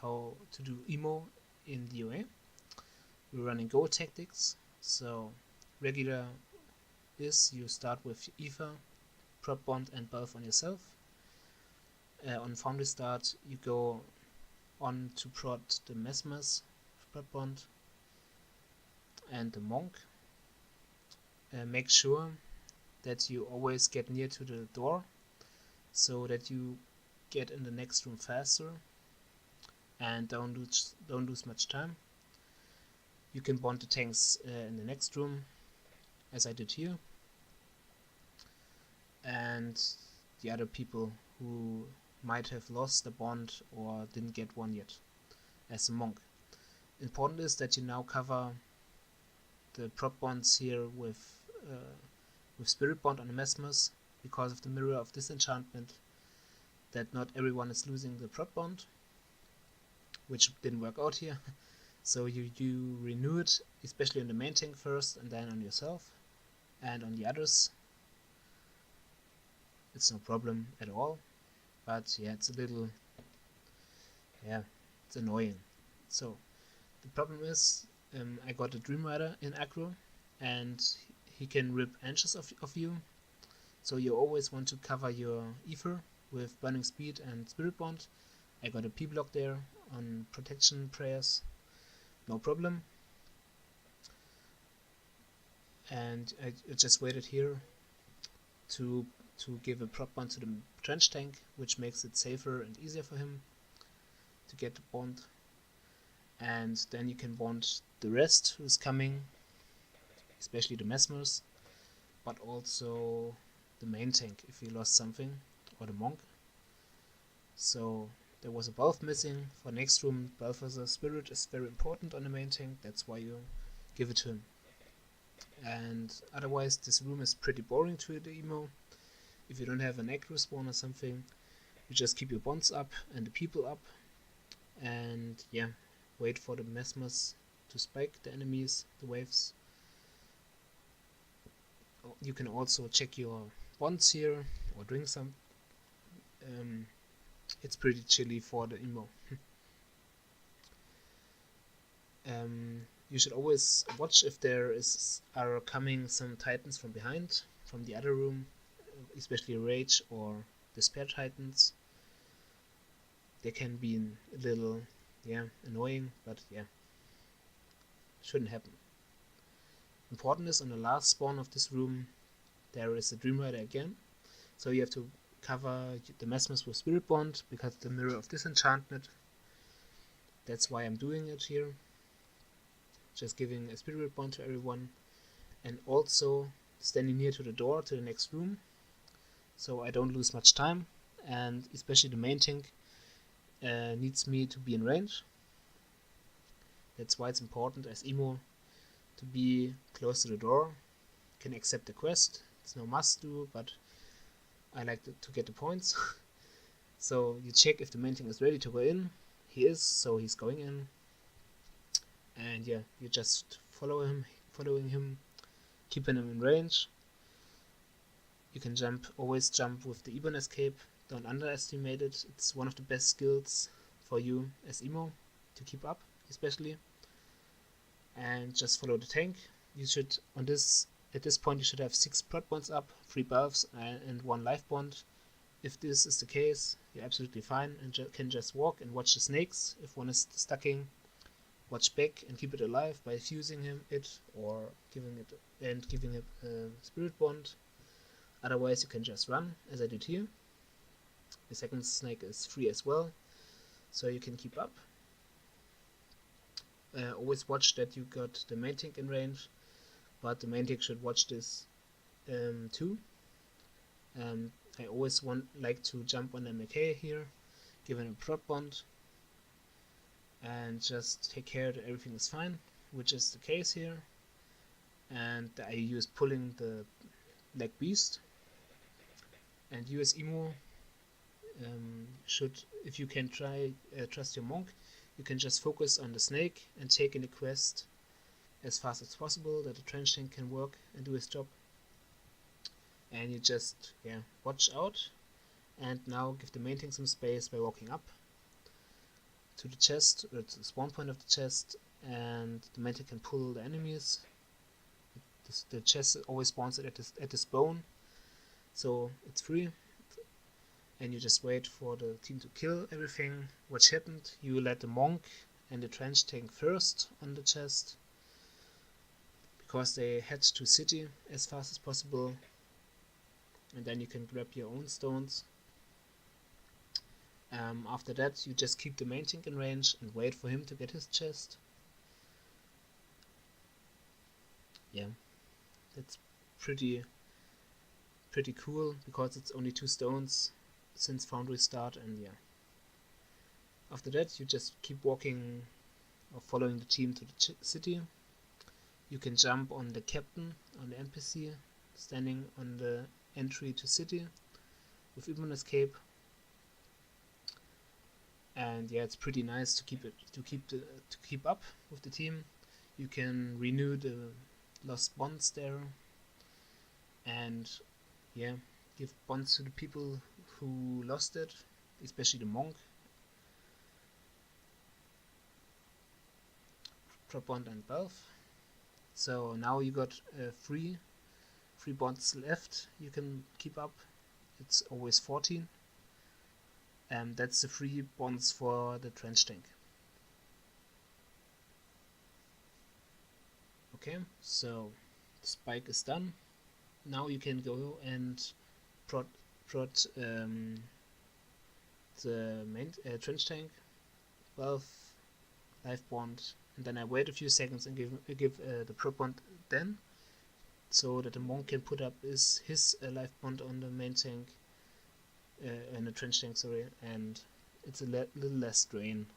how to do EMo in DoA. We're running Golt tactics, so regular is you start with Ether, prop bond and buff on yourself. On foundry start you go on to prod the Mesmers, prop bond and the Monk. Make sure that you always get near to the door so that you get in the next room faster and don't lose much time. You can bond the tanks in the next room, as I did here, and the other people who might have lost the bond or didn't get one yet, as a monk. Important is that you now cover the prop bonds here with spirit bond on the Mesmers, because of the mirror of disenchantment, that not everyone is losing the prop bond, which didn't work out here. So you renew it, especially on the main tank first, and then on yourself, and on the others it's no problem at all. But yeah, it's a little, it's annoying. So the problem is, I got a Dream Rider in aggro, and he can rip inches of you. So you always want to cover your Ether with Burning Speed and Spirit Bond. I got a P-block there on Protection Prayers, no problem. And I just waited here to give a prop bond to the trench tank, which makes it safer and easier for him to get the bond. And then you can bond the rest who's coming, especially the Mesmers, but also the main tank if you lost something, or the Monk. So there was a Balth missing. For next room, Balthazar Spirit is very important on the main tank, that's why you give it to him. And otherwise this room is pretty boring to the EMo. If you don't have an aggro spawn or something, you just keep your bonds up and the people up, and yeah, wait for the Mesmers to spike the enemies, the waves. You can also check your bonds here or drink some. It's pretty chilly for the EMo. You should always watch if there are coming some titans from behind, from the other room, especially Rage or Despair Titans. They can be a little, annoying, but shouldn't happen. Important is on the last spawn of this room, there is a Dream Rider again, so you have to cover the Mesmers with Spirit Bond, because the Mirror of Disenchantment. That's why I'm doing it here. Just giving a Spirit Bond to everyone, and also standing near to the door to the next room, so I don't lose much time, and especially the main tank needs me to be in range. That's why it's important as EMo to be close to the door. Can accept the quest, it's no must do, but I like to get the points. So you check if the main tank is ready to go in. He is, so he's going in. And you just following him, keeping him in range. You can always jump with the Ebon Escape, don't underestimate it. It's one of the best skills for you as EMo to keep up, especially. And just follow the tank. You should, at this point you should have 6 prot bonds up, 3 buffs and 1 life bond. If this is the case, you're absolutely fine and can just walk and watch the snakes. If one is stucking, watch back and keep it alive by fusing it or giving it a spirit bond. Otherwise you can just run, as I did here. The second snake is free as well, so you can keep up. Always watch that you got the main tank in range, but the main tank should watch this too. I always like to jump on the MK here, give him a prop bond, and just take care that everything is fine, which is the case here. And I use pulling the Black Beast. And you as EMo should, if you can trust your Monk, you can just focus on the snake and take in the quest as fast as possible, that the trench tank can work and do his job. And you just watch out, and now give the main tank some space by walking up to the chest, or to the spawn point of the chest, and the main tank can pull the enemies. The chest always spawns at this bone, so it's free, and you just wait for the team to kill everything. What happened? You let the monk and the trench tank first on the chest, because they head to city as fast as possible, and then you can grab your own stones. After that, you just keep the main tank in range and wait for him to get his chest. Yeah, that's pretty cool, because it's only 2 stones since Foundry start, and yeah. After that, you just keep walking or following the team to the city. You can jump on the captain, on the NPC, standing on the entry to city with Immune Escape. And yeah, it's pretty nice to keep up with the team. You can renew the lost bonds there, and yeah, give bonds to the people who lost it, especially the monk. Drop bond and Valve. So now you got 3 bonds left you can keep up. It's always 14. And that's the 3 bonds for the trench tank. Okay, so the spike is done. Now you can go and prod the main trench tank, Valve, life bond, and then I wait a few seconds and give the prop bond then, so that the monk can put up his life bond on the main tank, and the trench tank, sorry, and it's a little less drain.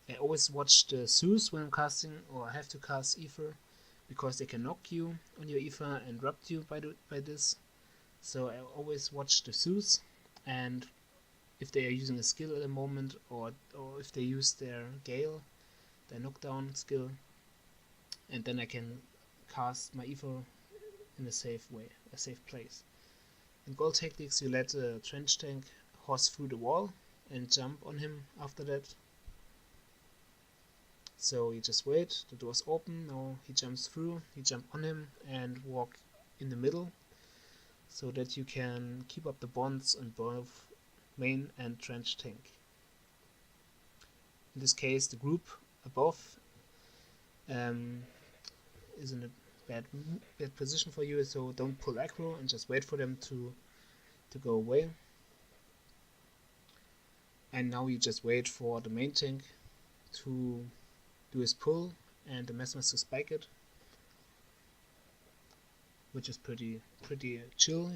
I always watch the Zeus when I'm casting, or I have to cast Ether, because they can knock you on your Ether and rupt you by this. So I always watch the Zeus, and if they are using a skill at the moment, or if they use their Gale, their knockdown skill, and then I can cast my Ether in a safe way, a safe place. In Golt tactics, you let the trench tank horse through the wall and jump on him after that. So you just wait, the door's open, now he jumps through, you jump on him and walk in the middle, so that you can keep up the bonds on both main and trench tank. In this case, the group above is in a bad position for you, so don't pull aggro and just wait for them to go away. And now you just wait for the main tank to do his pull and the Messmas to spike it, which is pretty chill.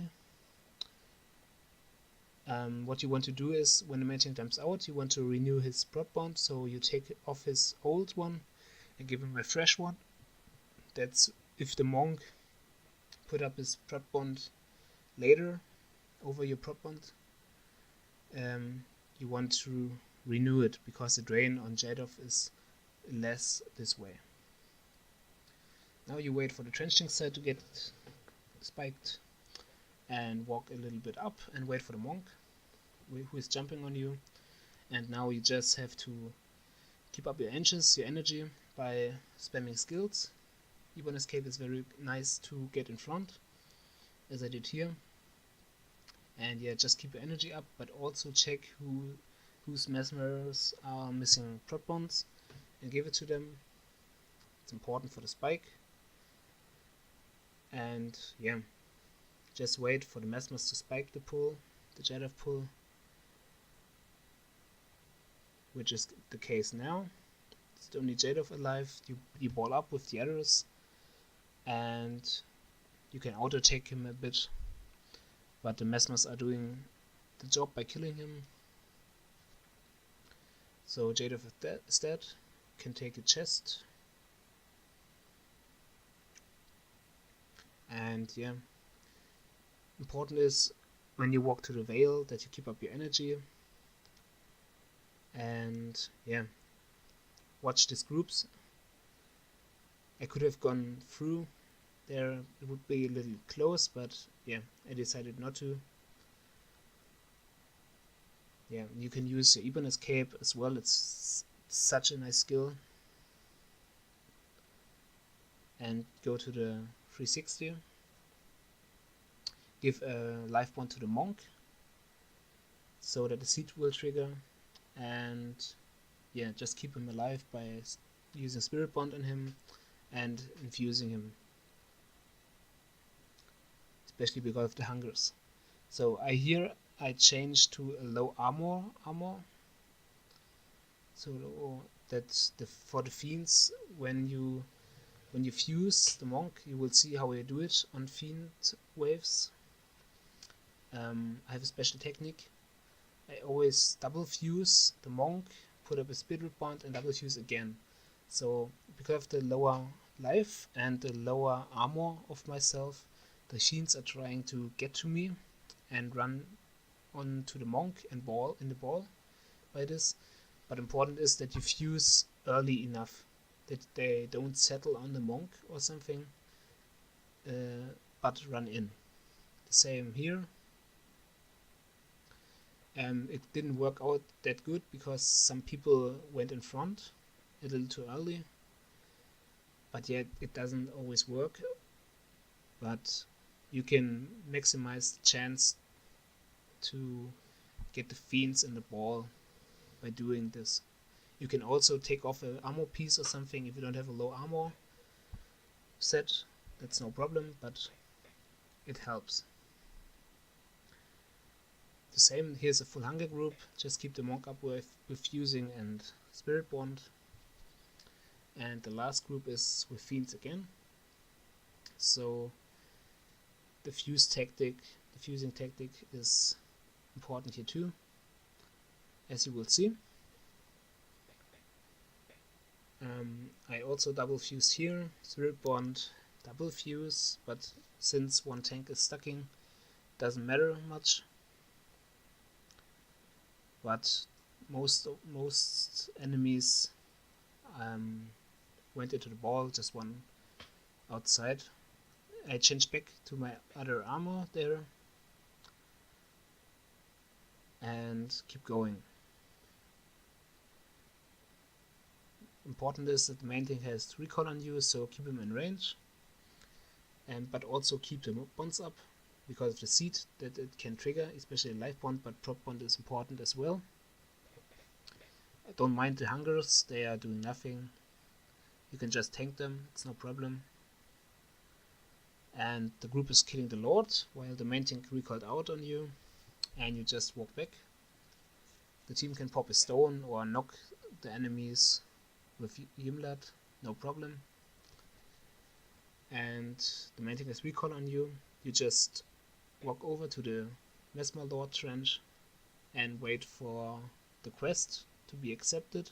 What you want to do is, when the main tank jumps out, you want to renew his prop bond, so you take off his old one and give him a fresh one. That's if the monk put up his prop bond later over your prop bond, you want to renew it, because the drain on Jadov is less this way. Now you wait for the trench tank side to get spiked and walk a little bit up and wait for the monk who is jumping on you. And now you just have to keep up your energy by spamming skills. Immune Escape is very nice to get in front, as I did here. And yeah, just keep your energy up, but also check whose mesmers are missing prop bonds and give it to them. It's important for the spike. And yeah, just wait for the mesmers to spike the pull, the Jadov pull, which is the case now. It's the only Jadov alive. You ball up with the others, and you can auto take him a bit, but the mesmers are doing the job by killing him. So Jadov is dead, can take a chest. And yeah, important is when you walk to the Veil that you keep up your energy. And yeah, watch these groups. I could have gone through there, it would be a little close, but yeah, I decided not to. yeah, you can use your Ebon Escape as well. It's such a nice skill. And go to the 360. Give a life bond to the monk so that the seed will trigger, and yeah, just keep him alive by using spirit bond on him and infusing him, especially because of the hungers. So I changed to a low armor. So that's for the fiends. When you fuse the monk, you will see how I do it on fiend waves. I have a special technique. I always double fuse the monk, put up a spirit bond, and double fuse again. So because of the lower life and the lower armor of myself, the fiends are trying to get to me and run onto the monk and ball in the ball by this. But important is that you fuse early enough that they don't settle on the monk or something, but run in. The same here. It didn't work out that good because some people went in front a little too early, but yet it doesn't always work. But you can maximize the chance to get the fiends in the ball by doing this. You can also take off an armor piece or something if you don't have a low armor set. That's no problem, but it helps. The same, here's a full hunger group. Just keep the monk up with fusing and spirit bond. And the last group is with fiends again. So the fusing tactic is important here too, as you will see. I also double fuse here, spirit bond, double fuse, but since one tank is stacking, doesn't matter much. But most enemies went into the ball, just one outside. I changed back to my other armor there and keep going. Important is that the main thing has recall on you, so keep him in range, but also keep the bonds up because of the seed that it can trigger, especially life bond, but prop bond is important as well. I don't mind the hungers, they are doing nothing. You can just tank them, it's no problem. And the group is killing the Lord while the main tank recalled out on you, and you just walk back. The team can pop a stone or knock the enemies with Yimlat, no problem. And the main tank has recall on you. You just walk over to the Mesmer Lord trench and wait for the quest to be accepted,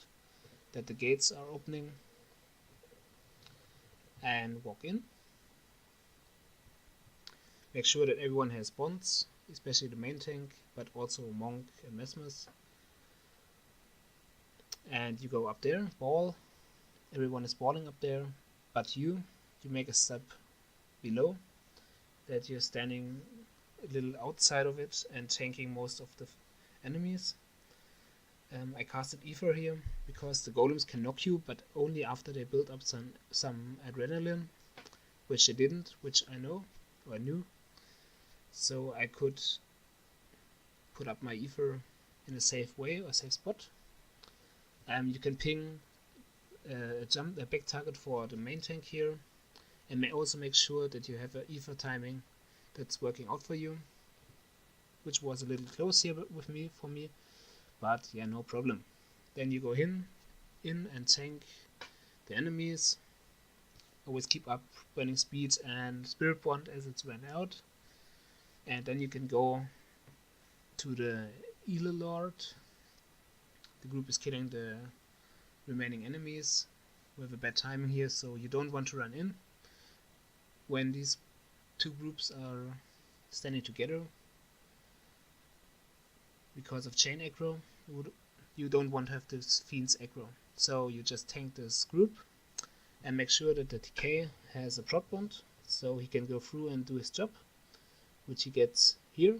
that the gates are opening, and walk in. Make sure that everyone has bonds, especially the main tank, but also Monk and Mesmers. And you go up there, ball. Everyone is balling up there, but you make a step below, that you're standing a little outside of it and tanking most of the enemies. I casted Ether here because the golems can knock you, but only after they build up some adrenaline, which they didn't, which I knew. So I could put up my Ether in a safe way or safe spot. You can ping a back target for the main tank here, and may also make sure that you have an Ether timing that's working out for you, which was a little close here for me, but yeah, no problem. Then you go in and tank the enemies. Always keep up burning speed and spirit bond as it's ran out, and then you can go to the Ela Lord. The group is killing the remaining enemies. We have a bad timing here, so you don't want to run in when these two groups are standing together because of chain aggro. You don't want to have this fiend's aggro, so you just tank this group and make sure that the TK has a prop bond so he can go through and do his job, which he gets here.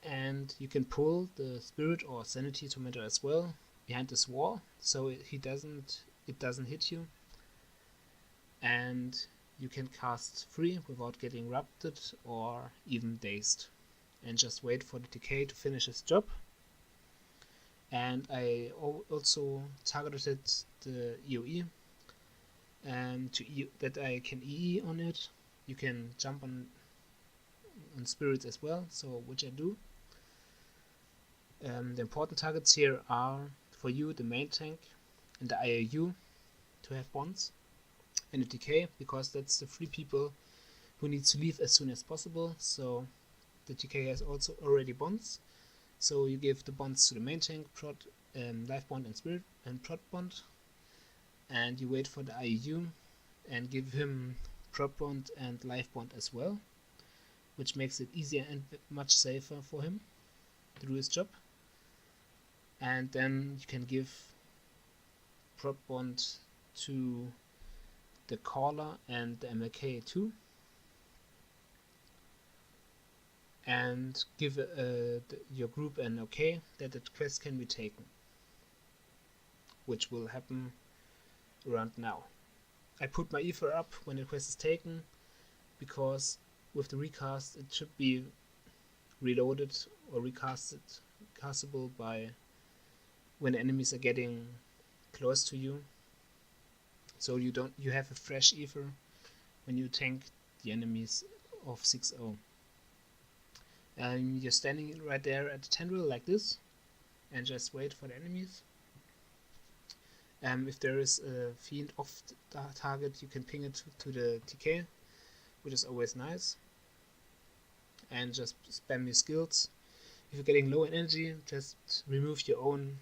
And you can pull the spirit or sanity tomato as well behind this wall, so it doesn't hit you, and you can cast free without getting rupted or even dazed, and just wait for the decay to finish its job. And I also targeted the EOE that I can EE on it. You can jump on spirits as well, so which I do. The important targets here are for you the main tank and the IOU to have bonds, and the decay, because that's the 3 people who need to leave as soon as possible. So the decay has also already bonds, so you give the bonds to the main tank, prod, life bond and spirit and prod bond, and you wait for the IOU and give him prod bond and life bond as well, which makes it easier and much safer for him to do his job. And then you can give prod bond to the caller and the MLK too, and give your group an okay that the quest can be taken, which will happen around now. I put my ether up when the quest is taken, because with the recast it should be reloaded or castable by when the enemies are getting close to you, so you have a fresh ether when you tank the enemies of 6-0. And you're standing right there at the tendril like this and just wait for the enemies. If there is a fiend off the target, you can ping it to the TK, which is always nice, and just spam your skills. If you're getting low in energy, just remove your own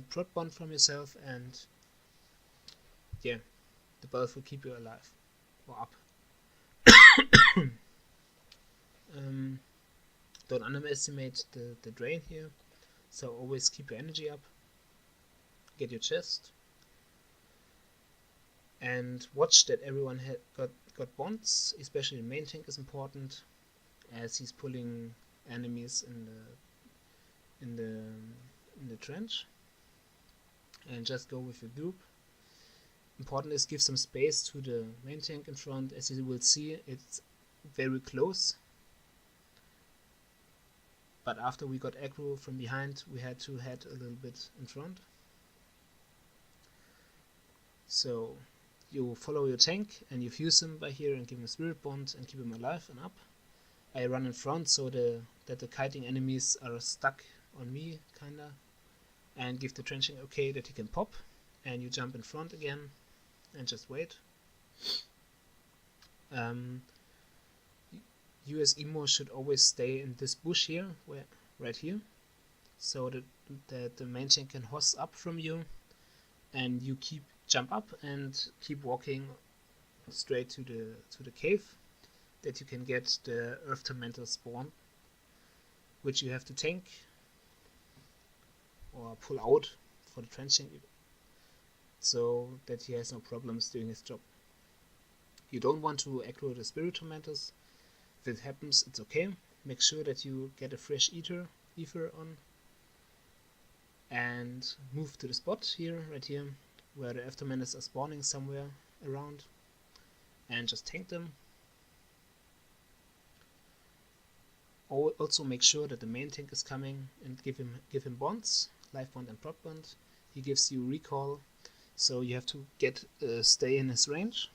prod bond from yourself, and yeah, the buff will keep you alive or up. Don't underestimate the drain here, so always keep your energy up, get your chest, and watch that everyone got bonds. Especially the main tank is important, as he's pulling enemies in the trench. And just go with your group. Important is give some space to the main tank in front. As you will see, it's very close, but after we got aggro from behind, we had to head a little bit in front. So you follow your tank and you fuse him by here and give him a spirit bond and keep him alive and up. I run in front so that the kiting enemies are stuck on me, kinda, and give the trenching okay that he can pop, and you jump in front again and just wait. US Emo should always stay in this bush here, right here, so that the main tank can hoss up from you, and you jump up and keep walking straight to the cave, that you can get the Earth Tormentor spawn, which you have to tank or pull out for the trenching, so that he has no problems doing his job. You don't want to aggro the Spirit Tormentors. If it happens, it's okay. Make sure that you get a fresh ether on, and move to the spot here, right here, where the Earth Tormentors are spawning somewhere around, and just tank them. Also make sure that the main tank is coming, and give him bonds, life bond and prod bond. He gives you recall, so you have to stay in his range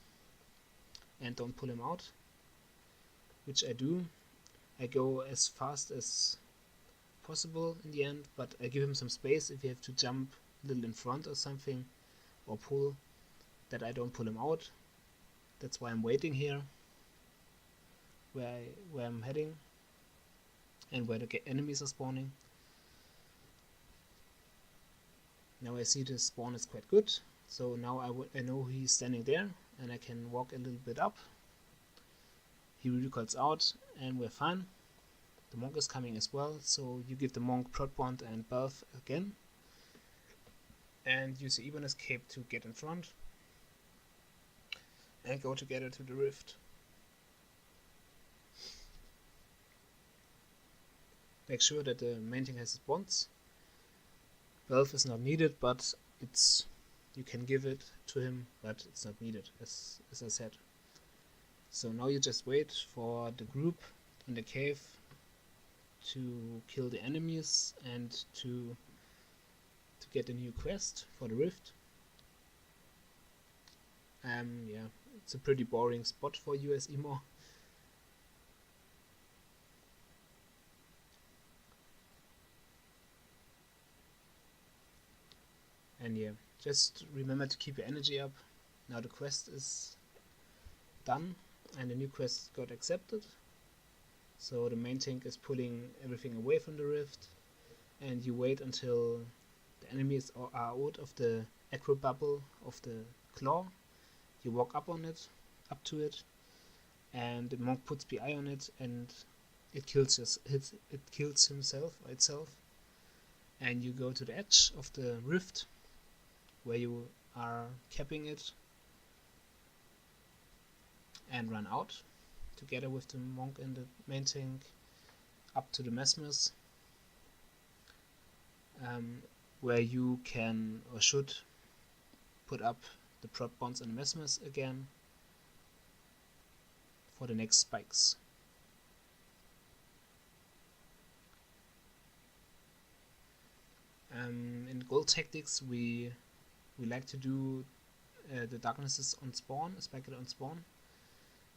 and don't pull him out, which I do. I go as fast as possible in the end, but I give him some space if you have to jump a little in front or something, or pull, that I don't pull him out. That's why I'm waiting here, where I'm heading and where the enemies are spawning. Now I see the spawn is quite good, so now I know he's standing there, and I can walk a little bit up. He recoils out and we're fine. The monk is coming as well, so you give the monk prod bond and buff again, and use the Eboness cape to get in front and go together to the rift. make sure that the main tank has his bonds. Valve is not needed, but you can give it to him, but it's not needed, as I said. So now you just wait for the group in the cave to kill the enemies and to get a new quest for the rift. Yeah, it's a pretty boring spot for US Emo. And yeah, just remember to keep your energy up. Now the quest is done and the new quest got accepted. So the main tank is pulling everything away from the rift, and you wait until the enemies are out of the aggro bubble of the claw. You walk up to it, and the monk puts PI on it, and it kills itself. And you go to the edge of the rift, where you are capping it, and run out together with the monk and the main tank up to the Mesmers, where you can or should put up the prot bonds and the Mesmers again for the next spikes. In Golt tactics, we like to do the darknesses on spawn, spike it on spawn.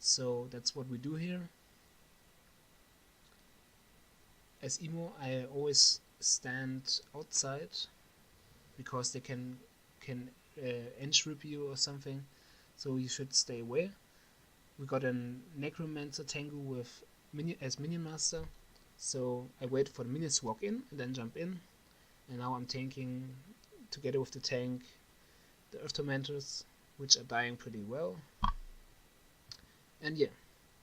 So that's what we do here. As Emo, I always stand outside because they can entrip you or something, so you should stay away. We got a Necromancer Tengu with as Minion Master, so I wait for the minions to walk in and then jump in, and now I'm tanking together with the tank the Earth Tormentors, which are dying pretty well. And yeah,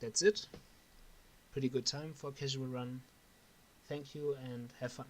that's it. Pretty good time for a casual run. Thank you and have fun.